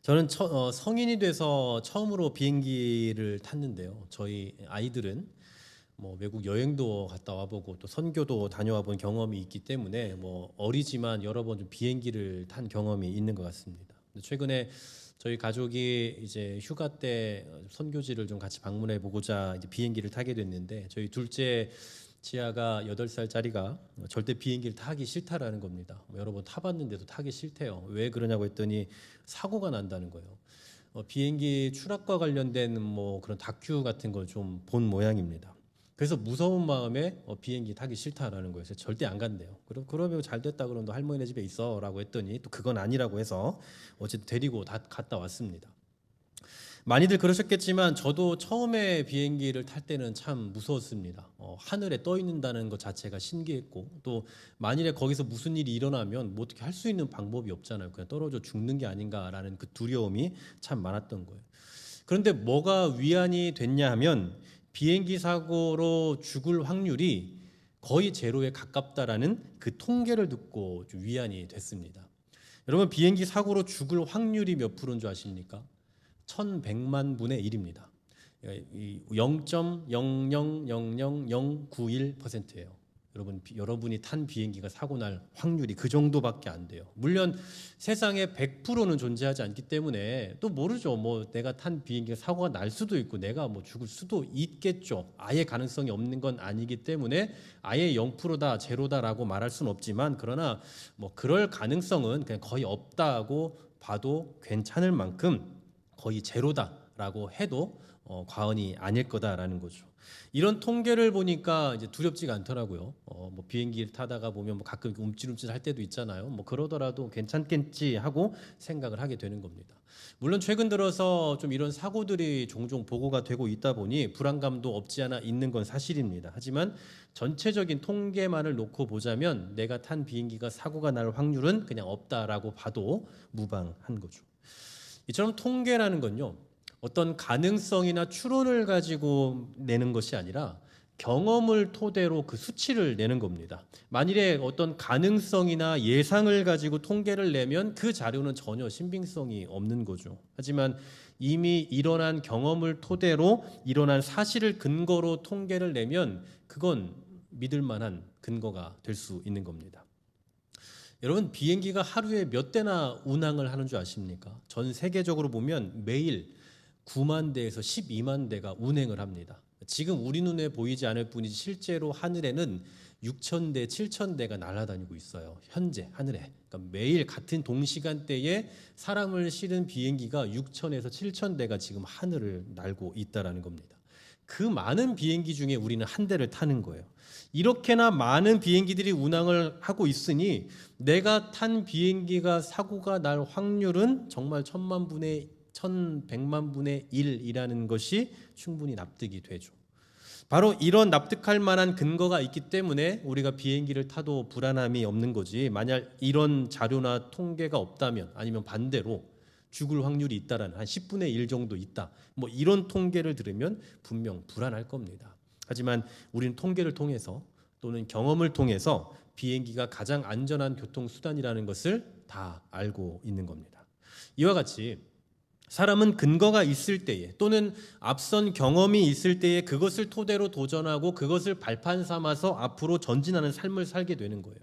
저는 성인이 돼서 처음으로 비행기를 탔는데요. 저희 아이들은 뭐 외국 여행도 갔다 와보고 또 선교도 다녀와 본 경험이 있기 때문에 뭐 어리지만 여러 번 좀 비행기를 탄 경험이 있는 것 같습니다. 최근에 저희 가족이 이제 휴가 때 선교지를 좀 같이 방문해 보고자 이제 비행기를 타게 됐는데, 저희 둘째 지아가 8살짜리가 절대 비행기를 타기 싫다라는 겁니다. 여러 번 타봤는데도 타기 싫대요. 왜 그러냐고 했더니 사고가 난다는 거예요. 비행기 추락과 관련된 뭐 그런 다큐 같은 걸 좀 본 모양입니다. 그래서 무서운 마음에 비행기 타기 싫다라는 거예요. 그래서 절대 안 간대요. 그러면 잘 됐다, 그럼 너 할머니네 집에 있어라고 했더니 또 그건 아니라고 해서 어쨌든 데리고 다 갔다 왔습니다. 많이들 그러셨겠지만 저도 처음에 비행기를 탈 때는 참 무서웠습니다. 하늘에 떠 있는다는 것 자체가 신기했고, 또 만일에 거기서 무슨 일이 일어나면 뭐 어떻게 할 수 있는 방법이 없잖아요. 그냥 떨어져 죽는 게 아닌가라는 그 두려움이 참 많았던 거예요. 그런데 뭐가 위안이 됐냐 하면, 비행기 사고로 죽을 확률이 거의 제로에 가깝다라는 그 통계를 듣고 좀 위안이 됐습니다. 여러분, 비행기 사고로 죽을 확률이 몇 프로인 줄 아십니까? 1100만 분의 1입니다. 0.0000091%예요. 여러분이 탄 비행기가 사고 날 확률이 그 정도밖에 안 돼요. 물론 세상에 100%는 존재하지 않기 때문에 또 모르죠. 뭐 내가 탄 비행기가 사고가 날 수도 있고 내가 뭐 죽을 수도 있겠죠. 아예 가능성이 없는 건 아니기 때문에 아예 0%다, 제로다라고 말할 수는 없지만, 그러나 뭐 그럴 가능성은 그냥 거의 없다고 봐도 괜찮을 만큼 거의 제로다라고 해도 과언이 아닐 거다라는 거죠. 이런 통계를 보니까 이제 두렵지가 않더라고요. 뭐 비행기를 타다가 보면 뭐 가끔 움찔움찔 할 때도 있잖아요. 뭐 그러더라도 괜찮겠지 하고 생각을 하게 되는 겁니다. 물론 최근 들어서 좀 이런 사고들이 종종 보고가 되고 있다 보니 불안감도 없지 않아 있는 건 사실입니다. 하지만 전체적인 통계만을 놓고 보자면 내가 탄 비행기가 사고가 날 확률은 그냥 없다라고 봐도 무방한 거죠. 이처럼 통계라는 건요, 어떤 가능성이나 추론을 가지고 내는 것이 아니라 경험을 토대로 그 수치를 내는 겁니다. 만일에 어떤 가능성이나 예상을 가지고 통계를 내면 그 자료는 전혀 신빙성이 없는 거죠. 하지만 이미 일어난 경험을 토대로 일어난 사실을 근거로 통계를 내면 그건 믿을 만한 근거가 될 수 있는 겁니다. 여러분, 비행기가 하루에 몇 대나 운항을 하는 줄 아십니까? 전 세계적으로 보면 매일 9만 대에서 12만 대가 운행을 합니다. 지금 우리 눈에 보이지 않을 뿐이지 실제로 하늘에는 6천 대, 7천 대가 날아다니고 있어요. 현재 하늘에. 그러니까 매일 같은 동시간대에 사람을 실은 비행기가 6천에서 7천 대가 지금 하늘을 날고 있다라는 겁니다. 그 많은 비행기 중에 우리는 한 대를 타는 거예요. 이렇게나 많은 비행기들이 운항을 하고 있으니 내가 탄 비행기가 사고가 날 확률은 정말 1100만 분의 1이라는 것이 충분히 납득이 되죠. 바로 이런 납득할 만한 근거가 있기 때문에 우리가 비행기를 타도 불안함이 없는 거지, 만약 이런 자료나 통계가 없다면, 아니면 반대로 죽을 확률이 있다라는, 한 10분의 1 정도 있다, 뭐 이런 통계를 들으면 분명 불안할 겁니다. 하지만 우리는 통계를 통해서 또는 경험을 통해서 비행기가 가장 안전한 교통수단이라는 것을 다 알고 있는 겁니다. 이와 같이 사람은 근거가 있을 때에 또는 앞선 경험이 있을 때에 그것을 토대로 도전하고 그것을 발판 삼아서 앞으로 전진하는 삶을 살게 되는 거예요.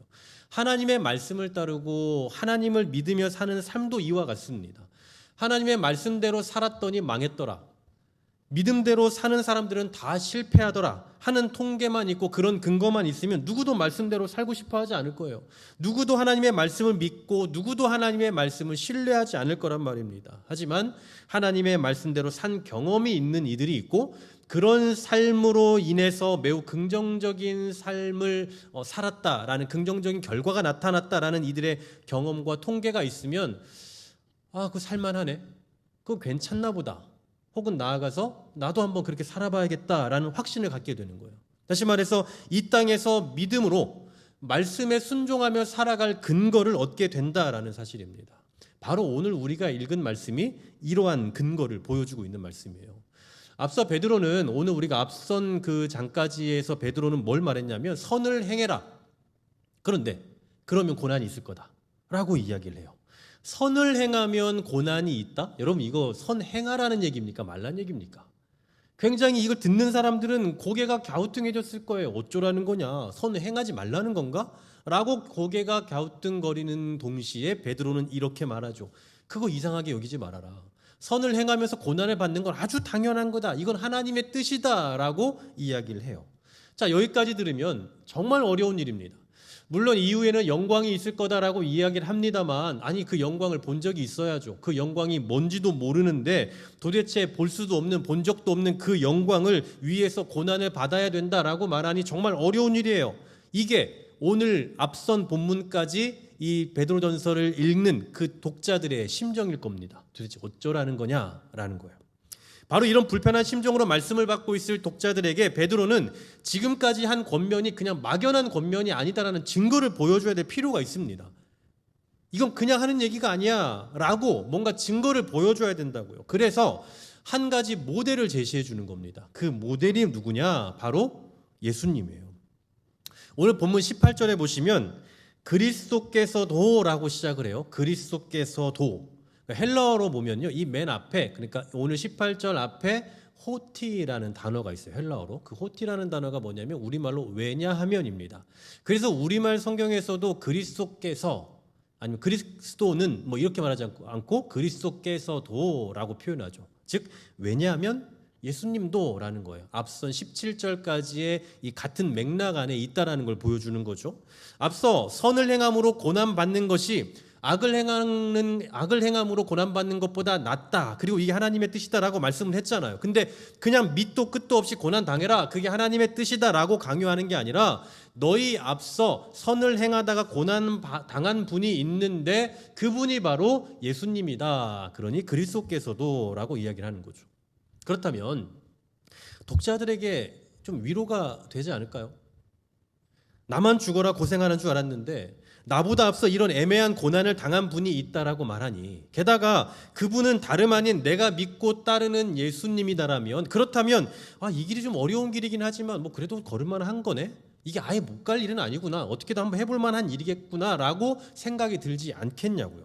하나님의 말씀을 따르고 하나님을 믿으며 사는 삶도 이와 같습니다. 하나님의 말씀대로 살았더니 망했더라, 믿음대로 사는 사람들은 다 실패하더라 하는 통계만 있고 그런 근거만 있으면 누구도 말씀대로 살고 싶어 하지 않을 거예요. 누구도 하나님의 말씀을 믿고 누구도 하나님의 말씀을 신뢰하지 않을 거란 말입니다. 하지만 하나님의 말씀대로 산 경험이 있는 이들이 있고, 그런 삶으로 인해서 매우 긍정적인 삶을 살았다라는, 긍정적인 결과가 나타났다라는 이들의 경험과 통계가 있으면, 그거 살만하네, 그거 괜찮나 보다, 혹은 나아가서 나도 한번 그렇게 살아봐야겠다라는 확신을 갖게 되는 거예요. 다시 말해서 이 땅에서 믿음으로 말씀에 순종하며 살아갈 근거를 얻게 된다라는 사실입니다. 바로 오늘 우리가 읽은 말씀이 이러한 근거를 보여주고 있는 말씀이에요. 앞서 베드로는, 오늘 우리가 앞선 그 장까지에서 베드로는 뭘 말했냐면, 선을 행해라, 그런데 그러면 고난이 있을 거다 라고 이야기를 해요. 선을 행하면 고난이 있다? 여러분 이거 선 행하라는 얘기입니까? 말란 얘기입니까? 굉장히 이걸 듣는 사람들은 고개가 갸우뚱해졌을 거예요. 어쩌라는 거냐? 선 행하지 말라는 건가? 라고 고개가 갸우뚱거리는 동시에 베드로는 이렇게 말하죠. 그거 이상하게 여기지 말아라. 선을 행하면서 고난을 받는 건 아주 당연한 거다. 이건 하나님의 뜻이다. 라고 이야기를 해요. 자, 여기까지 들으면 정말 어려운 일입니다. 물론 이후에는 영광이 있을 거다라고 이야기를 합니다만, 아니 그 영광을 본 적이 있어야죠. 그 영광이 뭔지도 모르는데 도대체 볼 수도 없는, 본 적도 없는 그 영광을 위해서 고난을 받아야 된다라고 말하니 정말 어려운 일이에요. 이게 오늘 앞선 본문까지 이 베드로전서를 읽는 그 독자들의 심정일 겁니다. 도대체 어쩌라는 거냐라는 거예요. 바로 이런 불편한 심정으로 말씀을 받고 있을 독자들에게 베드로는 지금까지 한 권면이 그냥 막연한 권면이 아니다라는 증거를 보여줘야 될 필요가 있습니다. 이건 그냥 하는 얘기가 아니야 라고 뭔가 증거를 보여줘야 된다고요. 그래서 한 가지 모델을 제시해 주는 겁니다. 그 모델이 누구냐? 바로 예수님이에요. 오늘 본문 18절에 보시면 그리스도께서도 라고 시작을 해요. 그리스도께서도. 헬라어로 보면요, 이 맨 앞에, 그러니까 오늘 18절 앞에 호티라는 단어가 있어요. 헬라어로. 그 호티라는 단어가 뭐냐면 우리말로 왜냐하면입니다. 그래서 우리말 성경에서도 그리스도께서 아니면 그리스도는 뭐 이렇게 말하지 않고 그리스도께서도라고 표현하죠. 즉 왜냐하면 예수님도라는 거예요. 앞선 17절까지의 이 같은 맥락 안에 있다라는 걸 보여주는 거죠. 앞서 선을 행함으로 고난 받는 것이 악을 행함으로 고난받는 것보다 낫다. 그리고 이게 하나님의 뜻이다라고 말씀을 했잖아요. 근데 그냥 밑도 끝도 없이 고난 당해라. 그게 하나님의 뜻이다라고 강요하는 게 아니라 너희 앞서 선을 행하다가 고난 당한 분이 있는데 그분이 바로 예수님이다. 그러니 그리스도께서도라고 이야기를 하는 거죠. 그렇다면 독자들에게 좀 위로가 되지 않을까요? 나만 죽어라 고생하는 줄 알았는데 나보다 앞서 이런 애매한 고난을 당한 분이 있다라고 말하니, 게다가 그분은 다름 아닌 내가 믿고 따르는 예수님이다라면, 그렇다면 이 길이 좀 어려운 길이긴 하지만 뭐 그래도 걸을 만한 거네, 이게 아예 못 갈 일은 아니구나, 어떻게든 한번 해볼 만한 일이겠구나라고 생각이 들지 않겠냐고요.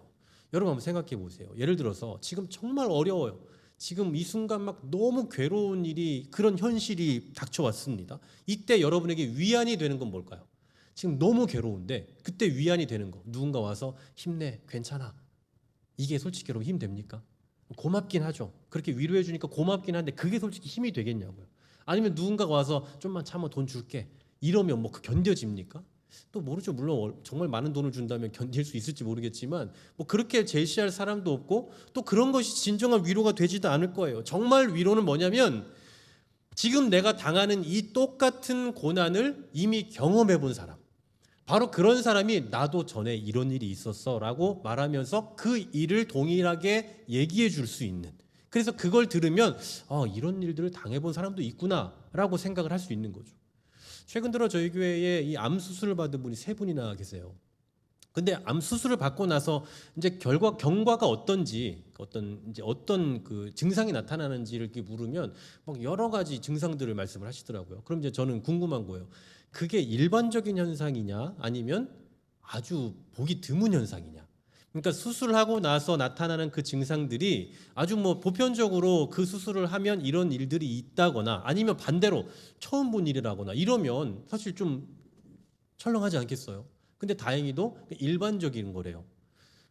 여러분 한번 생각해 보세요. 예를 들어서 지금 정말 어려워요. 지금 이 순간 막 너무 괴로운 일이, 그런 현실이 닥쳐왔습니다. 이때 여러분에게 위안이 되는 건 뭘까요? 지금 너무 괴로운데 그때 위안이 되는 거, 누군가 와서 힘내, 괜찮아, 이게 솔직히 여러분 힘 됩니까? 고맙긴 하죠. 그렇게 위로해 주니까 고맙긴 한데 그게 솔직히 힘이 되겠냐고요. 아니면 누군가가 와서 좀만 참아 돈 줄게 이러면 뭐 견뎌집니까? 또 모르죠. 물론 정말 많은 돈을 준다면 견딜 수 있을지 모르겠지만 뭐 그렇게 제시할 사람도 없고 또 그런 것이 진정한 위로가 되지도 않을 거예요. 정말 위로는 뭐냐면 지금 내가 당하는 이 똑같은 고난을 이미 경험해 본 사람, 바로 그런 사람이 나도 전에 이런 일이 있었어 라고 말하면서 그 일을 동일하게 얘기해 줄 수 있는, 그래서 그걸 들으면 이런 일들을 당해본 사람도 있구나 라고 생각을 할 수 있는 거죠. 최근 들어 저희 교회에 이 암 수술을 받은 분이 3분이나 계세요. 근데 암 수술을 받고 나서 이제 경과가 어떤지, 어떤 그 증상이 나타나는지를 이렇게 물으면 막 여러 가지 증상들을 말씀을 하시더라고요. 그럼 이제 저는 궁금한 거예요. 그게 일반적인 현상이냐 아니면 아주 보기 드문 현상이냐. 그러니까 수술을 하고 나서 나타나는 그 증상들이 아주 뭐 보편적으로 그 수술을 하면 이런 일들이 있다거나 아니면 반대로 처음 본 일이라거나 이러면 사실 좀 철렁하지 않겠어요? 근데 다행히도 일반적인 거래요.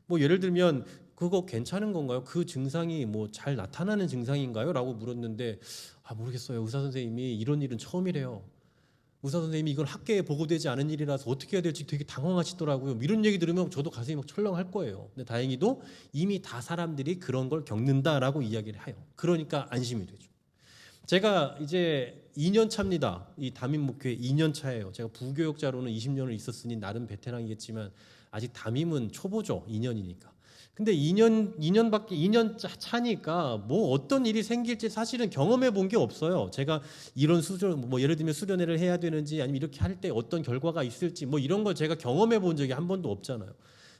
뭐 예를 들면 그거 괜찮은 건가요? 그 증상이 뭐 잘 나타나는 증상인가요? 라고 물었는데 모르겠어요. 의사 선생님이 이런 일은 처음이래요. 의사 선생님이 이건 학계에 보고되지 않은 일이라서 어떻게 해야 될지 되게 당황하시더라고요. 이런 얘기 들으면 저도 가슴이 막 철렁할 거예요. 근데 다행히도 이미 다 사람들이 그런 걸 겪는다라고 이야기를 해요. 그러니까 안심이 되죠. 제가 이제 2년 차입니다. 이 담임 목회 2년 차예요. 제가 부교역자로는 20년을 있었으니 나름 베테랑이겠지만 아직 담임은 초보죠. 2년이니까. 근데 2년 차니까 뭐 어떤 일이 생길지 사실은 경험해 본 게 없어요. 제가 이런 뭐 예를 들면 수련회를 해야 되는지 아니면 이렇게 할 때 어떤 결과가 있을지 뭐 이런 걸 제가 경험해 본 적이 한 번도 없잖아요.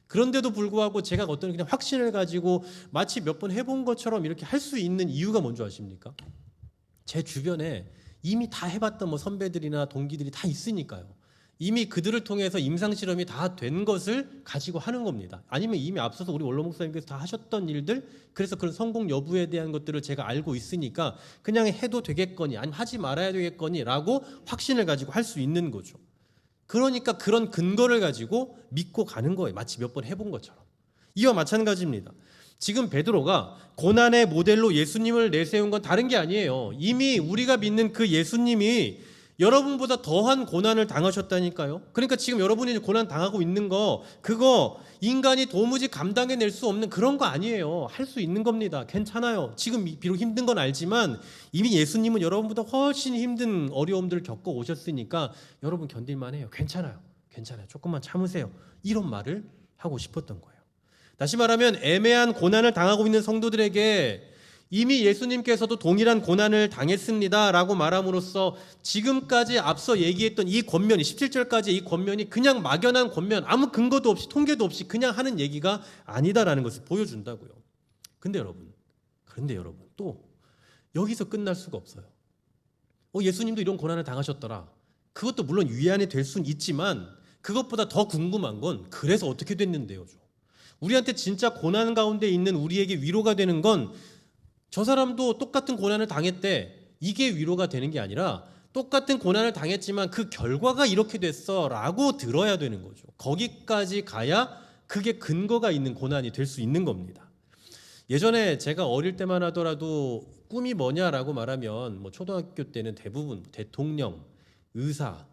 그런데도 불구하고 제가 어떤 그냥 확신을 가지고 마치 몇 번 해본 것처럼 이렇게 할 수 있는 이유가 뭔지 아십니까? 제 주변에 이미 다 해봤던 뭐 선배들이나 동기들이 다 있으니까요. 이미 그들을 통해서 임상실험이 다 된 것을 가지고 하는 겁니다. 아니면 이미 앞서서 우리 원로 목사님께서 다 하셨던 일들, 그래서 그런 성공 여부에 대한 것들을 제가 알고 있으니까 그냥 해도 되겠거니 아니면 하지 말아야 되겠거니 라고 확신을 가지고 할 수 있는 거죠. 그러니까 그런 근거를 가지고 믿고 가는 거예요. 마치 몇 번 해본 것처럼. 이와 마찬가지입니다. 지금 베드로가 고난의 모델로 예수님을 내세운 건 다른 게 아니에요. 이미 우리가 믿는 그 예수님이 여러분보다 더한 고난을 당하셨다니까요. 그러니까 지금 여러분이 고난 당하고 있는 거, 그거 인간이 도무지 감당해낼 수 없는 그런 거 아니에요. 할 수 있는 겁니다. 괜찮아요. 지금 비록 힘든 건 알지만 이미 예수님은 여러분보다 훨씬 힘든 어려움들을 겪어 오셨으니까 여러분 견딜만 해요. 괜찮아요. 괜찮아요. 조금만 참으세요. 이런 말을 하고 싶었던 거예요. 다시 말하면 애매한 고난을 당하고 있는 성도들에게 이미 예수님께서도 동일한 고난을 당했습니다 라고 말함으로써 지금까지 앞서 얘기했던 이 권면이 17절까지 이 권면이 그냥 막연한 권면, 아무 근거도 없이 통계도 없이 그냥 하는 얘기가 아니다라는 것을 보여준다고요. 그런데 여러분 또 여기서 끝날 수가 없어요. 예수님도 이런 고난을 당하셨더라. 그것도 물론 위안이 될 수는 있지만 그것보다 더 궁금한 건 그래서 어떻게 됐는데요. 우리한테 진짜 고난 가운데 있는 우리에게 위로가 되는 건 저 사람도 똑같은 고난을 당했대. 이게 위로가 되는 게 아니라 똑같은 고난을 당했지만 그 결과가 이렇게 됐어 라고 들어야 되는 거죠. 거기까지 가야 그게 근거가 있는 고난이 될 수 있는 겁니다. 예전에 제가 어릴 때만 하더라도 꿈이 뭐냐라고 말하면 초등학교 때는 대부분 대통령, 의사,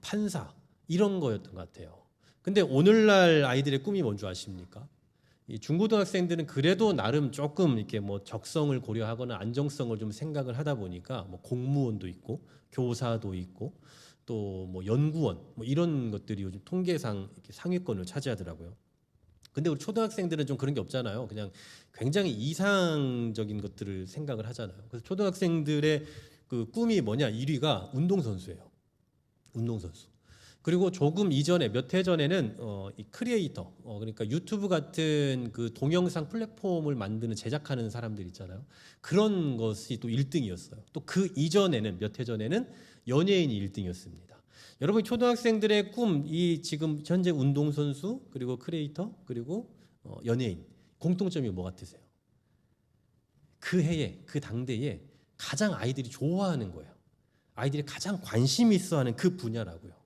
판사 이런 거였던 것 같아요. 근데 오늘날 아이들의 꿈이 뭔 줄 아십니까? 이 중고등학생들은 그래도 나름 조금 이렇게 적성을 고려하거나 안정성을 좀 생각을 하다 보니까 공무원도 있고 교사도 있고 또 연구원 이런 것들이 요즘 통계상 이렇게 상위권을 차지하더라고요. 근데 우리 초등학생들은 좀 그런 게 없잖아요. 그냥 굉장히 이상적인 것들을 생각을 하잖아요. 그래서 초등학생들의 그 꿈이 뭐냐? 1위가 운동선수예요. 운동선수. 그리고 조금 이전에 몇 해 전에는 이 크리에이터 그러니까 유튜브 같은 그 동영상 플랫폼을 만드는 제작하는 사람들 있잖아요. 그런 것이 또 1등이었어요. 또 그 이전에는 몇 해 전에는 연예인이 1등이었습니다. 여러분 초등학생들의 꿈, 이 지금 현재 운동선수 그리고 크리에이터 그리고 연예인 공통점이 뭐 같으세요? 그 해에 그 당대에 가장 아이들이 좋아하는 거예요. 아이들이 가장 관심 있어하는 그 분야라고요.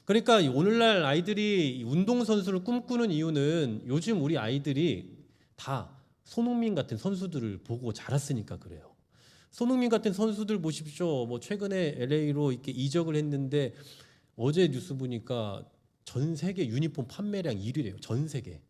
그러니까 오늘날 아이들이 운동선수를 꿈꾸는 이유는 요즘 우리 아이들이 다 손흥민 같은 선수들을 보고 자랐으니까 그래요. 손흥민 같은 선수들 보십시오. 최근에 LA로 이렇게 이적을 했는데 어제 뉴스 보니까 전 세계 유니폼 판매량 1위래요. 전 세계.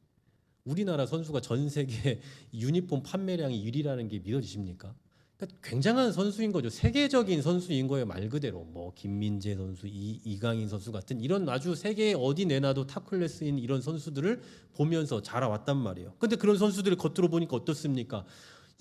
우리나라 선수가 전 세계 유니폼 판매량이 1위라는 게 믿어지십니까? 그러니까 굉장한 선수인 거죠. 세계적인 선수인 거예요. 말 그대로 김민재 선수, 이강인 선수 같은 이런 아주 세계에 어디 내놔도 탑 클래스인 이런 선수들을 보면서 자라왔단 말이에요. 근데 그런 선수들을 겉으로 보니까 어떻습니까?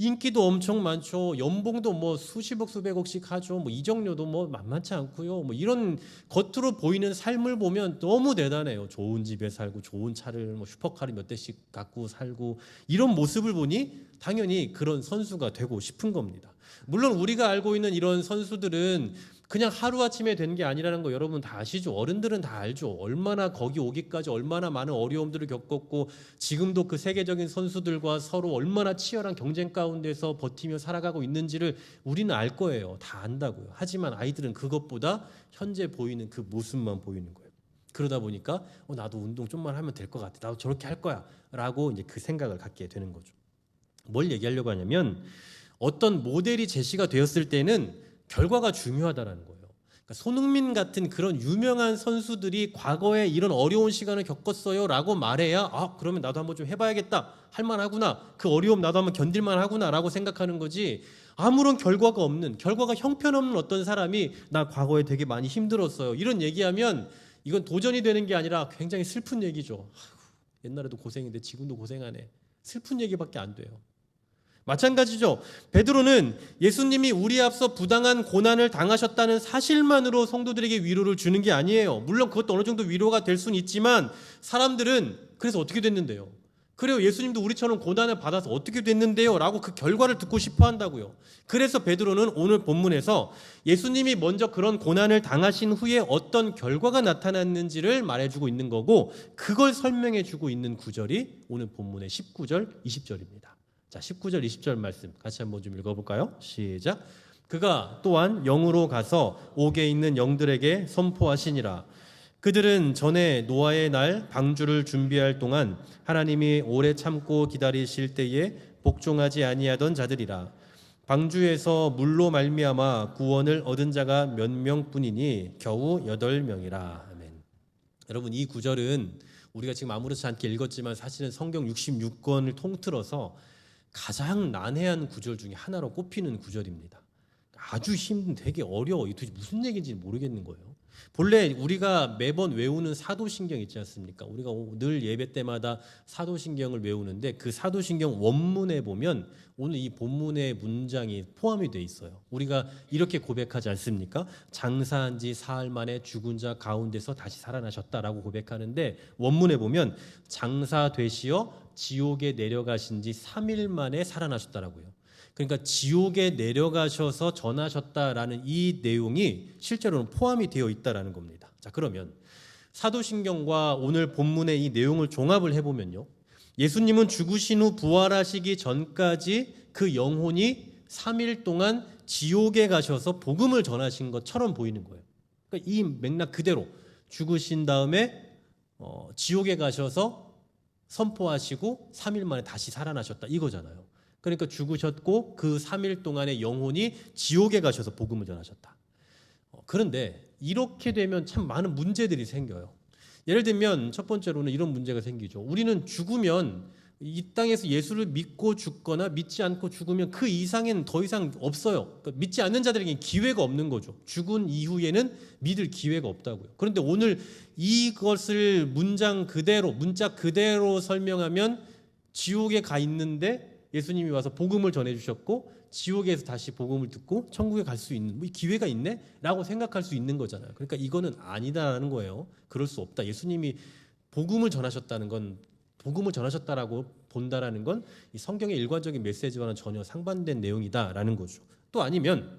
인기도 엄청 많죠. 연봉도 수십억 수백억씩 하죠. 이적료도 만만치 않고요. 이런 겉으로 보이는 삶을 보면 너무 대단해요. 좋은 집에 살고 좋은 차를 슈퍼카를 몇 대씩 갖고 살고 이런 모습을 보니 당연히 그런 선수가 되고 싶은 겁니다. 물론 우리가 알고 있는 이런 선수들은 그냥 하루아침에 된 게 아니라는 거 여러분 다 아시죠? 어른들은 다 알죠. 얼마나 거기 오기까지 얼마나 많은 어려움들을 겪었고 지금도 그 세계적인 선수들과 서로 얼마나 치열한 경쟁 가운데서 버티며 살아가고 있는지를 우리는 알 거예요. 다 안다고요. 하지만 아이들은 그것보다 현재 보이는 그 모습만 보이는 거예요. 그러다 보니까 나도 운동 좀만 하면 될 것 같아. 나도 저렇게 할 거야. 라고 이제 그 생각을 갖게 되는 거죠. 뭘 얘기하려고 하냐면 어떤 모델이 제시가 되었을 때는 결과가 중요하다라는 거예요. 그러니까 손흥민 같은 그런 유명한 선수들이 과거에 이런 어려운 시간을 겪었어요라고 말해야 그러면 나도 한번 좀 해봐야겠다, 할만하구나, 그 어려움 나도 한번 견딜만하구나라고 생각하는 거지. 아무런 결과가 없는, 결과가 형편없는 어떤 사람이 나 과거에 되게 많이 힘들었어요 이런 얘기하면 이건 도전이 되는 게 아니라 굉장히 슬픈 얘기죠. 옛날에도 고생인데 지금도 고생하네. 슬픈 얘기밖에 안 돼요. 마찬가지죠. 베드로는 예수님이 우리 앞서 부당한 고난을 당하셨다는 사실만으로 성도들에게 위로를 주는 게 아니에요. 물론 그것도 어느 정도 위로가 될 수는 있지만 사람들은 그래서 어떻게 됐는데요? 그래요. 예수님도 우리처럼 고난을 받아서 어떻게 됐는데요? 라고 그 결과를 듣고 싶어 한다고요. 그래서 베드로는 오늘 본문에서 예수님이 먼저 그런 고난을 당하신 후에 어떤 결과가 나타났는지를 말해주고 있는 거고, 그걸 설명해주고 있는 구절이 오늘 본문의 19절, 20절입니다. 자, 19절, 20절 말씀 같이 한번 좀 읽어볼까요? 시작. 그가 또한 영으로 가서 옥에 있는 영들에게 선포하시니라. 그들은 전에 노아의 날 방주를 준비할 동안 하나님이 오래 참고 기다리실 때에 복종하지 아니하던 자들이라. 방주에서 물로 말미암아 구원을 얻은 자가 몇 명뿐이니 겨우 8명이라. 아멘. 여러분, 이 구절은 우리가 지금 아무렇지 않게 읽었지만 사실은 성경 66권을 통틀어서 가장 난해한 구절 중에 하나로 꼽히는 구절입니다. 아주 힘든, 되게 어려워. 이게 도대체 무슨 얘기인지 모르겠는 거예요. 본래 우리가 매번 외우는 사도신경 있지 않습니까? 우리가 늘 예배 때마다 사도신경을 외우는데 그 사도신경 원문에 보면 오늘 이 본문의 문장이 포함이 돼 있어요. 우리가 이렇게 고백하지 않습니까? 장사한 지 사흘 만에 죽은 자 가운데서 다시 살아나셨다라고 고백하는데, 원문에 보면 장사되시어 지옥에 내려가신 지 3일 만에 살아나셨다라고요. 그러니까 지옥에 내려가셔서 전하셨다라는 이 내용이 실제로는 포함이 되어 있다라는 겁니다. 자, 그러면 사도신경과 오늘 본문의 이 내용을 종합을 해보면요, 예수님은 죽으신 후 부활하시기 전까지 그 영혼이 3일 동안 지옥에 가셔서 복음을 전하신 것처럼 보이는 거예요. 그러니까 이 맥락 그대로 죽으신 다음에 지옥에 가셔서 선포하시고 3일 만에 다시 살아나셨다 이거잖아요. 그러니까 죽으셨고 그 3일 동안의 영혼이 지옥에 가셔서 복음을 전하셨다. 그런데 이렇게 되면 참 많은 문제들이 생겨요. 예를 들면 첫 번째로는 이런 문제가 생기죠. 우리는 죽으면 이 땅에서 예수를 믿고 죽거나 믿지 않고 죽으면 그 이상에는 더 이상 없어요. 그러니까 믿지 않는 자들에게는 기회가 없는 거죠. 죽은 이후에는 믿을 기회가 없다고요. 그런데 오늘 이것을 문장 그대로, 문자 그대로 설명하면 지옥에 가 있는데 예수님이 와서 복음을 전해주셨고 지옥에서 다시 복음을 듣고 천국에 갈 수 있는 기회가 있네? 라고 생각할 수 있는 거잖아요. 그러니까 이거는 아니다라는 거예요. 그럴 수 없다. 예수님이 복음을 전하셨다는 건, 복음을 전하셨다라고 본다라는 건 이 성경의 일관적인 메시지와는 전혀 상반된 내용이다라는 거죠. 또 아니면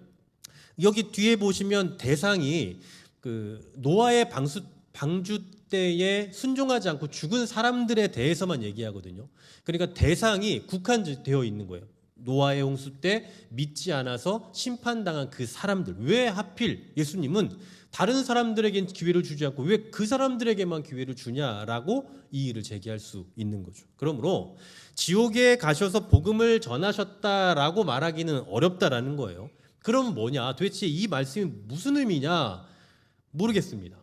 여기 뒤에 보시면 대상이 그 노아의 방주 때에 순종하지 않고 죽은 사람들에 대해서만 얘기하거든요. 그러니까 대상이 국한되어 있는 거예요. 노아의 홍수 때 믿지 않아서 심판당한 그 사람들. 왜 하필 예수님은 다른 사람들에겐 기회를 주지 않고 왜 그 사람들에게만 기회를 주냐라고 이의를 제기할 수 있는 거죠. 그러므로 지옥에 가셔서 복음을 전하셨다라고 말하기는 어렵다라는 거예요. 그럼 뭐냐? 도대체 이 말씀이 무슨 의미냐? 모르겠습니다.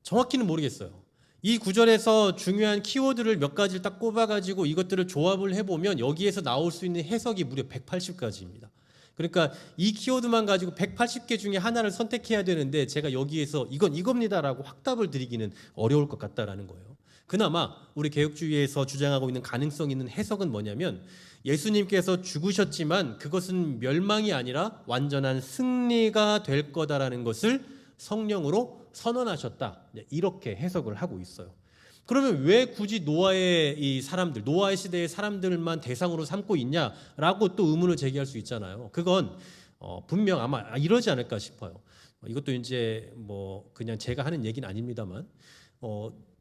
정확히는 모르겠어요. 이 구절에서 중요한 키워드를 몇 가지를 딱 꼽아가지고 이것들을 조합을 해보면 여기에서 나올 수 있는 해석이 무려 180가지입니다. 그러니까 이 키워드만 가지고 180개 중에 하나를 선택해야 되는데 제가 여기에서 이건 이겁니다라고 확답을 드리기는 어려울 것 같다라는 거예요. 그나마 우리 개혁주의에서 주장하고 있는 가능성 있는 해석은 뭐냐면, 예수님께서 죽으셨지만 그것은 멸망이 아니라 완전한 승리가 될 거다라는 것을 성령으로 선언하셨다. 이렇게 해석을 하고 있어요. 그러면 왜 굳이 노아의 이 사람들, 노아의 시대의 사람들만 대상으로 삼고 있냐라고 또 의문을 제기할 수 있잖아요. 그건 분명 아마 이러지 않을까 싶어요. 이것도 이제 뭐 그냥 제가 하는 얘기는 아닙니다만,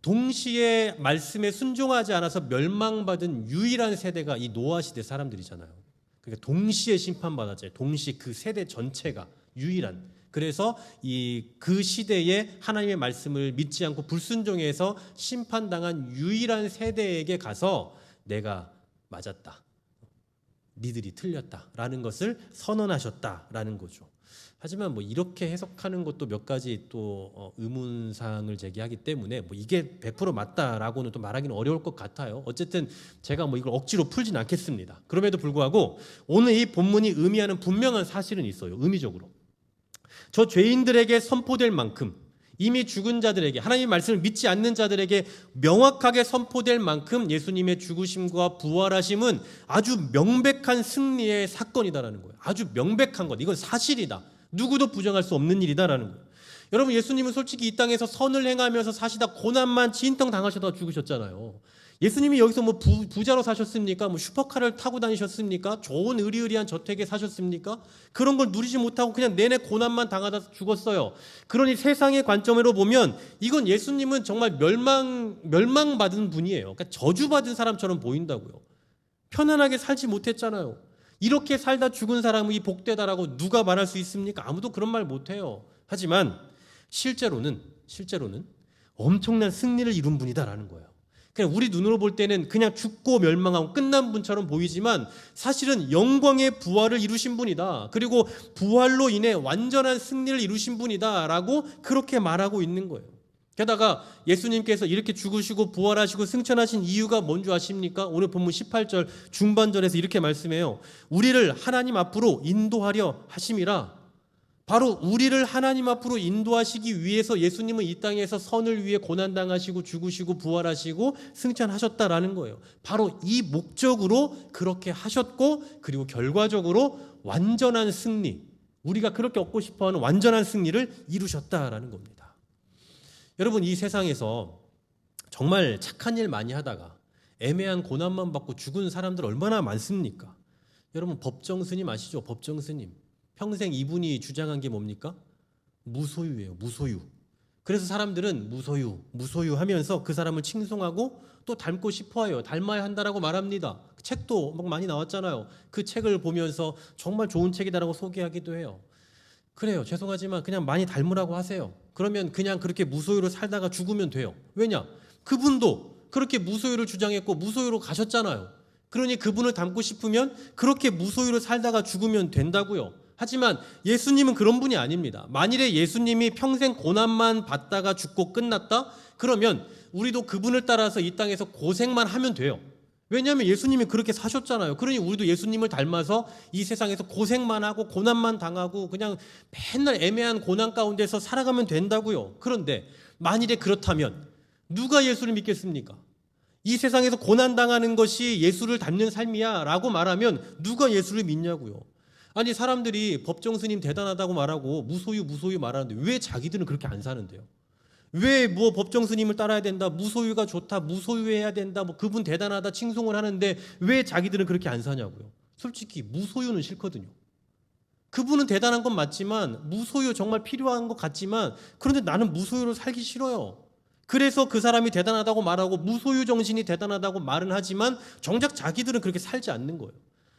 동시에 말씀에 순종하지 않아서 멸망받은 유일한 세대가 이 노아 시대 사람들이잖아요. 그러니까 동시에 심판받았잖아요. 동시에 그 세대 전체가 유일한. 그래서 그 시대에 하나님의 말씀을 믿지 않고 불순종해서 심판당한 유일한 세대에게 가서 내가 맞았다, 니들이 틀렸다라는 것을 선언하셨다라는 거죠. 하지만 뭐 이렇게 해석하는 것도 몇 가지 또 의문사항을 제기하기 때문에 뭐 이게 100% 맞다라고는 또 말하기는 어려울 것 같아요. 어쨌든 제가 뭐 이걸 억지로 풀진 않겠습니다. 그럼에도 불구하고 오늘 이 본문이 의미하는 분명한 사실은 있어요. 의미적으로 저 죄인들에게 선포될 만큼, 이미 죽은 자들에게, 하나님의 말씀을 믿지 않는 자들에게 명확하게 선포될 만큼 예수님의 죽으심과 부활하심은 아주 명백한 승리의 사건이다라는 거예요. 아주 명백한 것, 이건 사실이다, 누구도 부정할 수 없는 일이다라는 거예요. 여러분, 예수님은 솔직히 이 땅에서 선을 행하면서 사시다 고난만 진통 당하셔다 죽으셨잖아요. 예수님이 여기서 뭐 부자로 사셨습니까? 뭐 슈퍼카를 타고 다니셨습니까? 좋은 의리의리한 저택에 사셨습니까? 그런 걸 누리지 못하고 그냥 내내 고난만 당하다 죽었어요. 그러니 세상의 관점으로 보면 이건 예수님은 정말 멸망받은 분이에요. 그러니까 저주받은 사람처럼 보인다고요. 편안하게 살지 못했잖아요. 이렇게 살다 죽은 사람이 복되다라고 누가 말할 수 있습니까? 아무도 그런 말 못해요. 하지만 실제로는 엄청난 승리를 이룬 분이다라는 거예요. 그냥 우리 눈으로 볼 때는 그냥 죽고 멸망하고 끝난 분처럼 보이지만 사실은 영광의 부활을 이루신 분이다. 그리고 부활로 인해 완전한 승리를 이루신 분이다라고 그렇게 말하고 있는 거예요. 게다가 예수님께서 이렇게 죽으시고 부활하시고 승천하신 이유가 뭔지 아십니까? 오늘 본문 18절 중반절에서 이렇게 말씀해요. 우리를 하나님 앞으로 인도하려 하심이라. 바로 우리를 하나님 앞으로 인도하시기 위해서 예수님은 이 땅에서 선을 위해 고난당하시고 죽으시고 부활하시고 승천하셨다라는 거예요. 바로 이 목적으로 그렇게 하셨고, 그리고 결과적으로 완전한 승리, 우리가 그렇게 얻고 싶어하는 완전한 승리를 이루셨다라는 겁니다. 여러분, 이 세상에서 정말 착한 일 많이 하다가 애매한 고난만 받고 죽은 사람들 얼마나 많습니까? 여러분, 법정 스님 아시죠? 법정 스님. 평생 이분이 주장한 게 뭡니까? 무소유예요. 무소유. 그래서 사람들은 무소유 하면서 그 사람을 칭송하고 또 닮고 싶어해요. 닮아야 한다라고 말합니다. 책도 막 많이 나왔잖아요. 그 책을 보면서 정말 좋은 책이다라고 소개하기도 해요. 그래요. 죄송하지만 그냥 많이 닮으라고 하세요. 그러면 그냥 그렇게 무소유로 살다가 죽으면 돼요. 왜냐? 그분도 그렇게 무소유를 주장했고 무소유로 가셨잖아요. 그러니 그분을 닮고 싶으면 그렇게 무소유로 살다가 죽으면 된다고요. 하지만 예수님은 그런 분이 아닙니다. 만일에 예수님이 평생 고난만 받다가 죽고 끝났다? 그러면 우리도 그분을 따라서 이 땅에서 고생만 하면 돼요. 왜냐하면 예수님이 그렇게 사셨잖아요. 그러니 우리도 예수님을 닮아서 이 세상에서 고생만 하고 고난만 당하고 그냥 맨날 애매한 고난 가운데서 살아가면 된다고요. 그런데 만일에 그렇다면 누가 예수를 믿겠습니까? 이 세상에서 고난당하는 것이 예수를 닮는 삶이야 라고 말하면 누가 예수를 믿냐고요. 아니, 사람들이 법정 스님 대단하다고 말하고 무소유 말하는데 왜 자기들은 그렇게 안 사는데요? 왜 뭐 법정 스님을 따라야 된다, 무소유가 좋다, 무소유해야 된다, 뭐 그분 대단하다 칭송을 하는데 왜 자기들은 그렇게 안 사냐고요. 솔직히 무소유는 싫거든요. 그분은 대단한 건 맞지만 무소유 정말 필요한 것 같지만, 그런데 나는 무소유로 살기 싫어요. 그래서 그 사람이 대단하다고 말하고 무소유 정신이 대단하다고 말은 하지만 정작 자기들은 그렇게 살지 않는 거예요.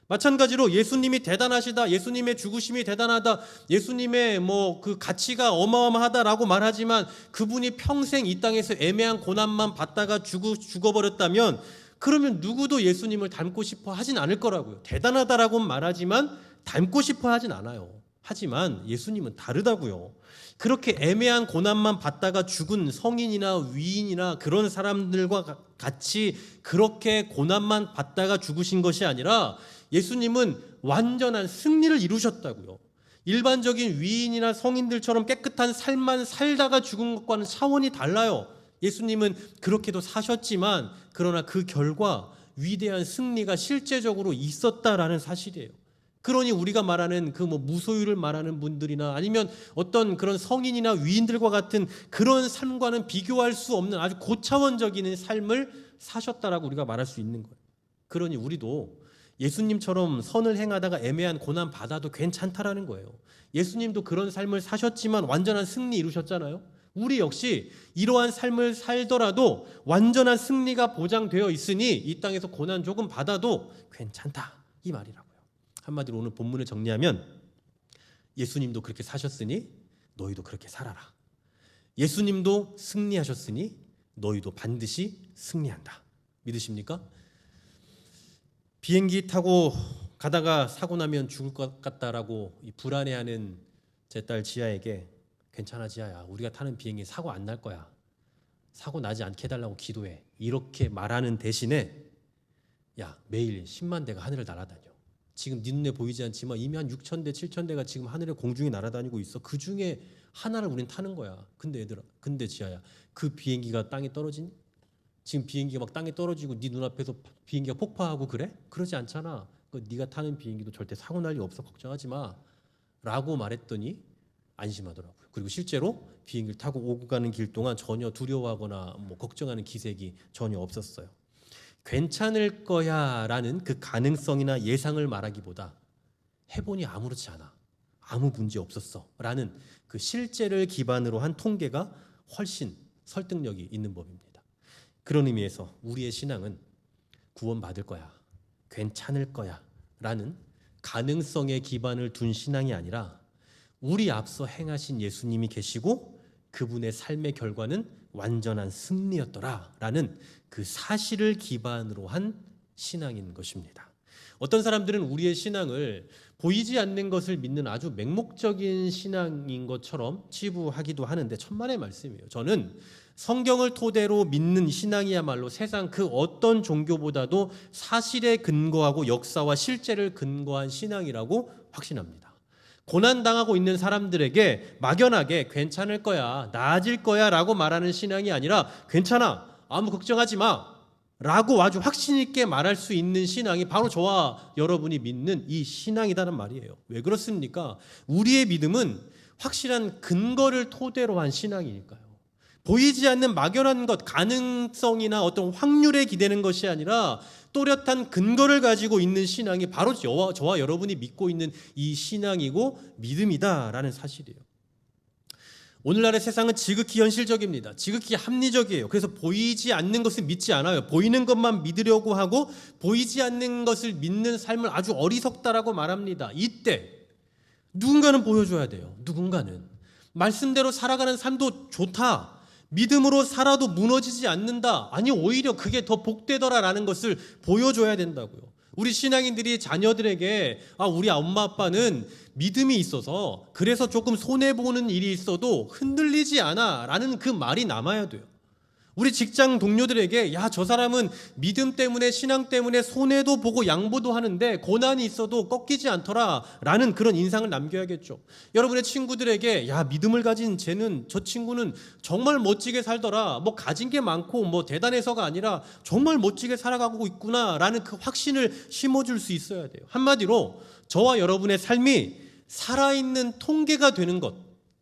마찬가지로 예수님이 대단하시다, 예수님의 죽으심이 대단하다, 예수님의 뭐 그 가치가 어마어마하다라고 말하지만 그분이 평생 이 땅에서 애매한 고난만 받다가 죽어버렸다면 그러면 누구도 예수님을 닮고 싶어 하진 않을 거라고요. 대단하다라고 말하지만 닮고 싶어 하진 않아요. 하지만 예수님은 다르다고요. 그렇게 애매한 고난만 받다가 죽은 성인이나 위인이나 그런 사람들과 같이 그렇게 고난만 받다가 죽으신 것이 아니라 예수님은 완전한 승리를 이루셨다고요. 일반적인 위인이나 성인들처럼 깨끗한 삶만 살다가 죽은 것과는 차원이 달라요. 예수님은 그렇게도 사셨지만 그러나 그 결과 위대한 승리가 실제적으로 있었다라는 사실이에요. 그러니 우리가 말하는 그 뭐 무소유를 말하는 분들이나 아니면 어떤 그런 성인이나 위인들과 같은 그런 삶과는 비교할 수 없는 아주 고차원적인 삶을 사셨다라고 우리가 말할 수 있는 거예요. 그러니 우리도 예수님처럼 선을 행하다가 애매한 고난 받아도 괜찮다라는 거예요. 예수님도 그런 삶을 사셨지만 완전한 승리 이루셨잖아요. 우리 역시 이러한 삶을 살더라도 완전한 승리가 보장되어 있으니 이 땅에서 고난 조금 받아도 괜찮다, 이 말이라고요. 한마디로 오늘 본문을 정리하면 예수님도 그렇게 사셨으니 너희도 그렇게 살아라. 예수님도 승리하셨으니 너희도 반드시 승리한다. 믿으십니까? 비행기 타고 가다가 사고 나면 죽을 것 같다라고 불안해하는 제 딸 지아에게 괜찮아 지아야, 우리가 타는 비행기 사고 안 날 거야. 사고 나지 않게 해달라고 기도해. 이렇게 말하는 대신에 야, 매일 10만 대가 하늘을 날아다녀. 지금 네 눈에 보이지 않지만 이미 한 6천 대, 7천 대가 지금 하늘에 공중에 날아다니고 있어. 그 중에 하나를 우린 타는 거야. 근데 얘들아, 근데 지아야, 그 비행기가 땅에 떨어지니? 지금 비행기가 막 땅에 떨어지고 네 눈앞에서 비행기가 폭파하고 그래? 그러지 않잖아. 네가 타는 비행기도 절대 사고 날 일 없어. 걱정하지 마. 라고 말했더니 안심하더라고요. 그리고 실제로 비행기를 타고 오고 가는 길 동안 전혀 두려워하거나 뭐 걱정하는 기색이 전혀 없었어요. 괜찮을 거야라는 그 가능성이나 예상을 말하기보다 해보니 아무렇지 않아, 아무 문제 없었어라는 그 실제를 기반으로 한 통계가 훨씬 설득력이 있는 법입니다. 그런 의미에서 우리의 신앙은 구원받을 거야, 괜찮을 거야 라는 가능성에 기반을 둔 신앙이 아니라 우리 앞서 행하신 예수님이 계시고 그분의 삶의 결과는 완전한 승리였더라 라는 그 사실을 기반으로 한 신앙인 것입니다. 어떤 사람들은 우리의 신앙을 보이지 않는 것을 믿는 아주 맹목적인 신앙인 것처럼 치부하기도 하는데 천만의 말씀이에요. 저는 성경을 토대로 믿는 신앙이야말로 세상 그 어떤 종교보다도 사실에 근거하고 역사와 실제를 근거한 신앙이라고 확신합니다. 고난당하고 있는 사람들에게 막연하게 괜찮을 거야, 나아질 거야 라고 말하는 신앙이 아니라 괜찮아, 아무 걱정하지 마 라고 아주 확신 있게 말할 수 있는 신앙이 바로 저와 여러분이 믿는 이 신앙이라는 말이에요. 왜 그렇습니까? 우리의 믿음은 확실한 근거를 토대로 한 신앙이니까요. 보이지 않는 막연한 것, 가능성이나 어떤 확률에 기대는 것이 아니라 또렷한 근거를 가지고 있는 신앙이 바로 저와 여러분이 믿고 있는 이 신앙이고 믿음이다라는 사실이에요. 오늘날의 세상은 지극히 현실적입니다. 지극히 합리적이에요. 그래서 보이지 않는 것을 믿지 않아요. 보이는 것만 믿으려고 하고 보이지 않는 것을 믿는 삶을 아주 어리석다라고 말합니다. 이때 누군가는 보여줘야 돼요. 누군가는. 말씀대로 살아가는 삶도 좋다. 믿음으로 살아도 무너지지 않는다. 아니 오히려 그게 더 복되더라라는 것을 보여줘야 된다고요. 우리 신앙인들이 자녀들에게 우리 엄마 아빠는 믿음이 있어서 그래서 조금 손해보는 일이 있어도 흔들리지 않아 라는 그 말이 남아야 돼요. 우리 직장 동료들에게 저 사람은 믿음 때문에 신앙 때문에 손해도 보고 양보도 하는데 고난이 있어도 꺾이지 않더라 라는 그런 인상을 남겨야겠죠. 여러분의 친구들에게 믿음을 가진 저 친구는 정말 멋지게 살더라, 뭐 가진 게 많고 뭐 대단해서가 아니라 정말 멋지게 살아가고 있구나 라는 그 확신을 심어줄 수 있어야 돼요. 한마디로 저와 여러분의 삶이 살아있는 통계가 되는 것,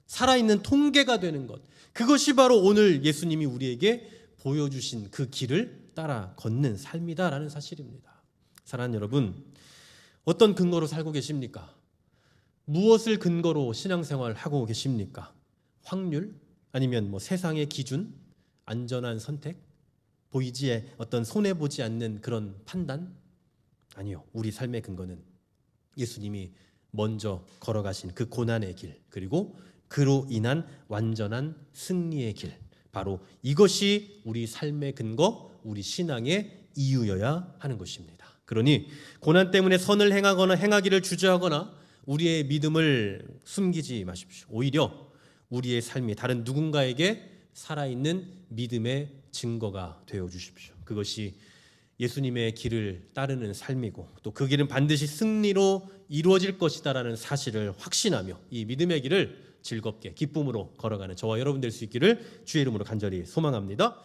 살아있는 통계가 되는 것, 그것이 바로 오늘 예수님이 우리에게 보여주신 그 길을 따라 걷는 삶이다라는 사실입니다. 사랑하는 여러분, 어떤 근거로 살고 계십니까? 무엇을 근거로 신앙생활을 하고 계십니까? 확률? 아니면 세상의 기준? 안전한 선택? 보이지 어떤 손해보지 않는 그런 판단? 아니요. 우리 삶의 근거는 예수님이 먼저 걸어가신 그 고난의 길, 그리고 그로 인한 완전한 승리의 길, 바로 이것이 우리 삶의 근거, 우리 신앙의 이유여야 하는 것입니다. 그러니 고난 때문에 선을 행하거나 행하기를 주저하거나 우리의 믿음을 숨기지 마십시오. 오히려 우리의 삶이 다른 누군가에게 살아있는 믿음의 증거가 되어 주십시오. 그것이 예수님의 길을 따르는 삶이고 또 그 길은 반드시 승리로 이루어질 것이다라는 사실을 확신하며 이 믿음의 길을 즐겁게 기쁨으로 걸어가는 저와 여러분 될 수 있기를 주의 이름으로 간절히 소망합니다.